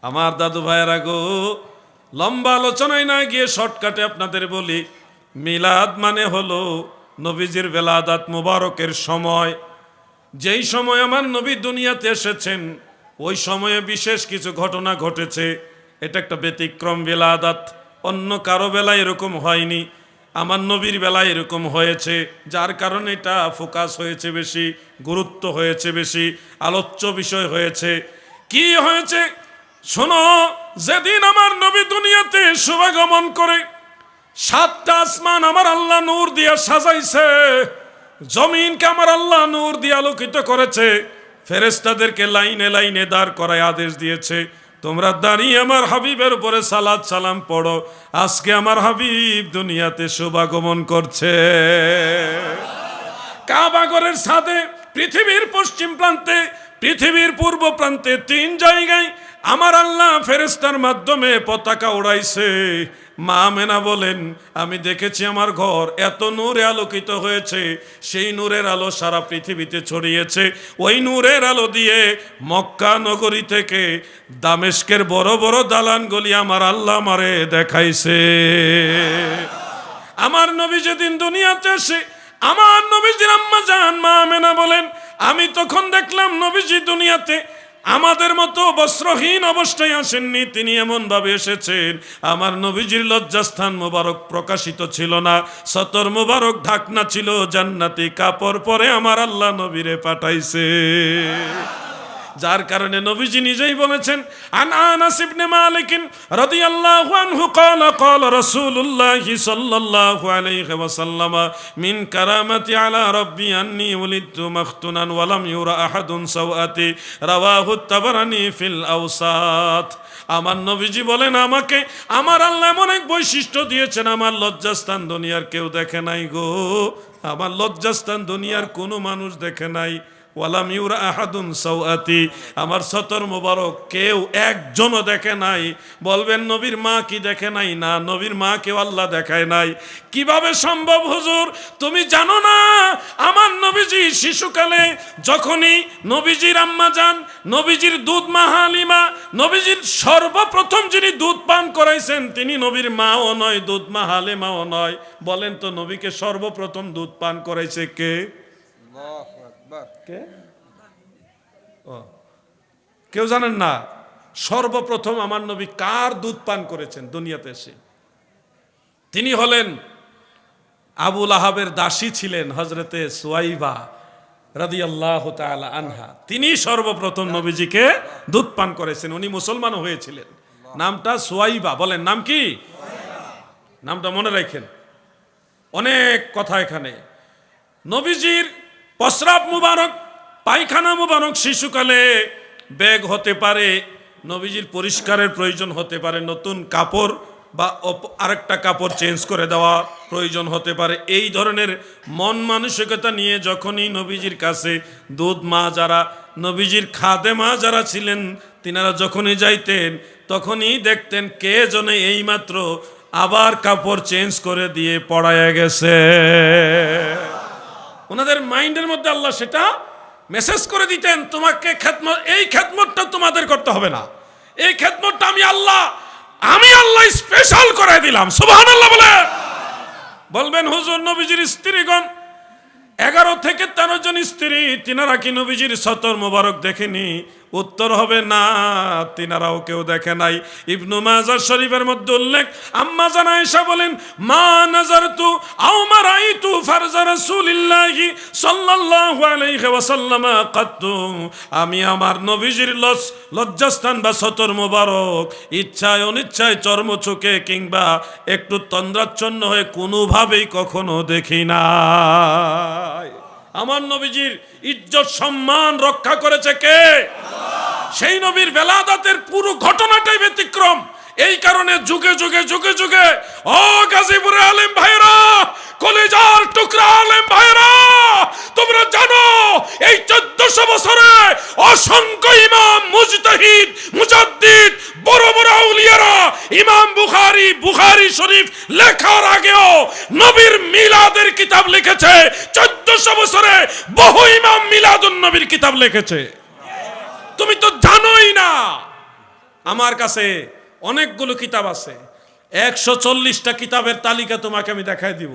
আমার দাদু ভাইয়েরা গো, লম্বা আলোচনায় না গিয়ে শর্টকাটে আপনাদের বলি, মিলাদ মানে হলো নবীজির বেলাদাত মুবারকের সময়। যেই সময় আমার নবী দুনিয়াতে এসেছেন ওই সময়ে বিশেষ কিছু ঘটনা ঘটেছে। এটা একটা ব্যতিক্রম বেলাদাত, অন্য কারো বেলায় এরকম হয়নি, আমার নবীর বেলায় এরকম হয়েছে। যার কারণে এটা ফোকাস হয়েছে বেশি, গুরুত্ব হয়েছে বেশি, আলোচ্য বিষয় হয়েছে। কি হয়েছে শোনো, যেদিন আমার নবী দুনিয়াতে শুভাগমন করে, সাতটা আসমান আমার আল্লাহ নূর দিয়া সাজাইছে, জমিনকে আমার আল্লাহ নূর দিয়ে আলোকিত করেছে, ফেরেশতাদেরকে লাইনে লাইনে দাঁড় করায় আদেশ দিয়েছে, তোমরা দাঁড়িয়ে আমার হাবিবের উপরে সালাত সালাম পড়ো, আজকে আমার হাবিব দুনিয়াতে শুভাগমন করছে। কাবা ঘরের ছাদে, পৃথিবীর পশ্চিম প্রান্তে, পৃথিবীর পূর্ব প্রান্তে, 3 জায়গায় আমার আল্লাহ ফেরেশতার মাধ্যমে পতাকা উড়াইছে। মা আমেনা বলেন, আমি দেখেছি আমার ঘর এত নূরে আলোকিত হয়েছে, সেই নূরের আলো সারা পৃথিবীতে ছড়িয়েছে। ওই নূরের আলো দিয়ে মক্কা নগরী থেকে দামেস্কের বড় বড় দালানগুলি আমার আল্লাহ আমারে দেখাইছে। আমার নবী যেদিন দুনিয়াতে আসে, আমার নবীজির আম্মা জান মা আমেনা বলেন, আমি তখন দেখলাম নবীজি দুনিয়াতে আমাদের মতো বস্ত্রহীন অবস্থায় আসেননি, তিনি এমন ভাবে এসেছেন আমার নবীজির লজ্জাস্থান মোবারক প্রকাশিত ছিল না, সতর মোবারক ঢাকনা ছিল, জান্নাতি কাপড় পরে আমার আল্লাহ নবীরে পাঠাইছে। যার কারণে নবীজি নিজেই বলেছেন, আনাস ইবনে মালিক রাদিয়াল্লাহু আনহু قال قال رسول الله صلى الله عليه وسلم من كرامتي على ربي اني ولدت مختونا ولم يرى احد سوءتي رواه الطبراني في الاوساط। আমার নবীজি বলেন, আমাকে আমার আল্লাহ এমন এক বৈশিষ্ট্য দিয়েছেন, আমার লজ্জাস্থান দুনিয়ার কেউ দেখে নাই গো, আমার লজ্জাস্থান দুনিয়ার কোনো মানুষ দেখে নাই। ওয়ালাম ইউরা আহাদুন সাওআতি, আমার সতর মোবারক কেউ একজনও দেখে নাই। বলবেন নবীর মা কি দেখে নাই? না, নবীর মা কেউ আল্লাহ দেখায় নাই। কিভাবে সম্ভব হুজুর? তুমি জানো না আমার নবীজি শিশুকালে যখনই নবীজির আম্মা যান, নবীজির দুধ মা হালিমা, নবীজির সর্বপ্রথম যিনি দুধ পান করাইছেন তিনি নবীর মাও নয়, দুধ মা হালিমাও নয়। বলেন তো নবীকে সর্বপ্রথম দুধ পান করাইছে কে? কেউ জানেন না? সর্বপ্রথম আমার নবী কার দুধ পান করেছেন দুনিয়াতে এসে? তিনি হলেন আবু লাহাবের দাসী ছিলেন হযরতে সুয়াইবা রাদিয়াল্লাহু তাআলা আনহা। তিনি সর্বপ্রথম নবীজিকে দুধ পান করেছেন। উনি মুসলমানও হয়েছিলেন। নামটা সুয়াইবা। বলেন নাম কি? নামটা মনে রাখেন, অনেক কথা এখানে। নবীজির প্রস্রাব মুবারক, পায়খানা মুবারক শিশুকালে ব্যাগ হতে পারে, নবীজির পরিষ্কারের প্রয়োজন হতে পারে, নতুন কাপড় বা আরেকটা কাপড় চেঞ্জ করে দেওয়া প্রয়োজন হতে পারে। এই ধরনের মন মানসিকতা নিয়ে যখনই নবীজির কাছে দুধ মা যারা, নবীজির খাদেমা যারা ছিলেন, তিনারা যখনই যাইতেন তখনই দেখতেন কে জনে এইমাত্র আবার কাপড় চেঞ্জ করে দিয়ে পড়ায়া গেছে। ওনাদের মাইন্ডের মধ্যে আল্লাহ সেটা মেসেজ করে দিতেন, তোমাকে খেদমত, এই খেদমতটা তোমাদের করতে হবে না, এই খেদমতটা আমি আল্লাহ স্পেশাল করে দিলাম। সুবহানাল্লাহ বলে। বলবেন হুজুর নবীজির স্ত্রীগণ 11 থেকে 13 জন স্ত্রী, তিনারা কি নবীজির সতর মোবারক দেখেনি? উত্তর হবে না, তিনারাও কেউ দেখে নাই। ইবনু মাজাহ শরীফের মধ্যে উল্লেখ, আম্মা জান আয়েশা বলেন, মা নাজারতু আও মারাইতু ফারজা রাসূলিল্লাহি সাল্লাল্লাহু আলাইহি ওয়াসাল্লাম কাত্তু, আমি আমার নবীজির লজ্জাস্থান বা সতর মোবারক ইচ্ছায় অনিচ্ছায় চর্মচোখে কিংবা একটু তন্দ্রাচ্ছন্ন হয়ে কোনোভাবেই কখনো দেখি না। আমার নবীজির ইজ্জত সম্মান রক্ষা করেছে কে? সেই নবীর বেলাদাতের পুরো ঘটনাটাই ব্যতিক্রম। এই কারণে যুগে যুগে যুগে যুগে ও গাজীপুরের আলেম ভাইরা, কলেজার টুকরা আলেম ভাইরা, তোমরা জানো এই 1400 বছরে অসংখ্য ইমাম, মুজতাহিদ, মুজাদ্দিদ, বড় বড় আউলিয়ারা, ইমাম বুখারী শরীফ লেখার আগেও নবীর মিলাদের কিতাব লিখেছে। 1400 বছরে বহু ইমাম মিলাদুন নবীর কিতাব লিখেছে। তুমি তো জানোই না। আমার কাছে অনেকগুলো কিতাব আছে, 140টা কিতাবের তালিকা তোমাকে আমি দেখাই দিব।